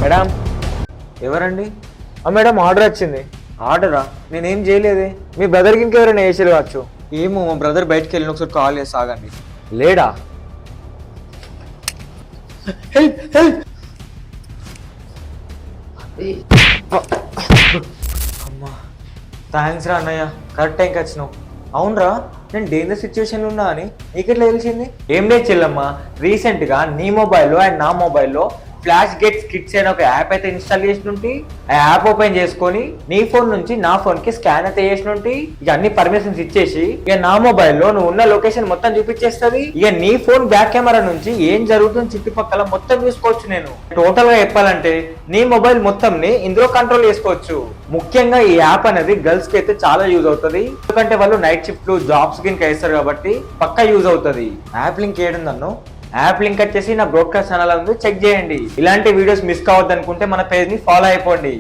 Madam ఎవరండి? Madam order వచ్చింది. ఆర్డరా? నేనేం చేయలేదే. మీ బ్రదర్కి ఇంకెవరైనా వేసారు కావచ్చు. ఏమో మా బ్రదర్ బయటకు వెళ్ళిన, ఒకసారి కాల్ చేసి ఆగండి. లేడా? Help help. అమ్మా థ్యాంక్స్ రా అన్నయ్య, కరెక్ట్ టైంకి వచ్చినావు. అవునరా, నేను డేంజర్ సిచ్యువేషన్లో ఉన్నా అని నీకెట్లా తెలిసింది? ఏం లేదు చెల్లమ్మా, రీసెంట్గా నీ మొబైల్లో అండ్ నా మొబైల్లో ఫ్లాష్ గెట్స్ కిట్స్ అనే ఒక యాప్ అయితే ఇన్స్టాల్ చేసినుంటి. ఆ యాప్ ఓపెన్ చేసుకొని నీ ఫోన్ నుంచి నా ఫోన్ కి స్కాన్ అయితే చేసినుంటి. ఇక అన్ని పర్మిషన్స్ ఇచ్చేసి ఇక నా మొబైల్లో నువ్వు ఉన్న లొకేషన్ మొత్తం చూపించేస్తుంది. ఇక నీ ఫోన్ బ్యాక్ కెమెరా నుంచి ఏం జరుగుతుంది చుట్టుపక్కల మొత్తం చూసుకోవచ్చు. నేను టోటల్ గా చెప్పాలంటే నీ మొబైల్ మొత్తం ని ఇందులో కంట్రోల్ చేసుకోవచ్చు. ముఖ్యంగా ఈ యాప్ అనేది గర్ల్స్ కి అయితే చాలా యూజ్ అవుతుంది, ఎందుకంటే వాళ్ళు నైట్ షిఫ్ట్లు జాబ్స్ కి ఇంకా వేస్తారు కాబట్టి పక్కా యూజ్ అవుతుంది. యాప్ లింక్ ఏడుందన్ను? యాప్ లింక్ వచ్చేసి నా బ్రోడ్కాస్ట్ ఛానల్ ఉంది, చెక్ చేయండి. ఇలాంటి వీడియోస్ మిస్ కావద్దు అనుకుంటే మన పేజ్ ని ఫాలో అయిపోండి.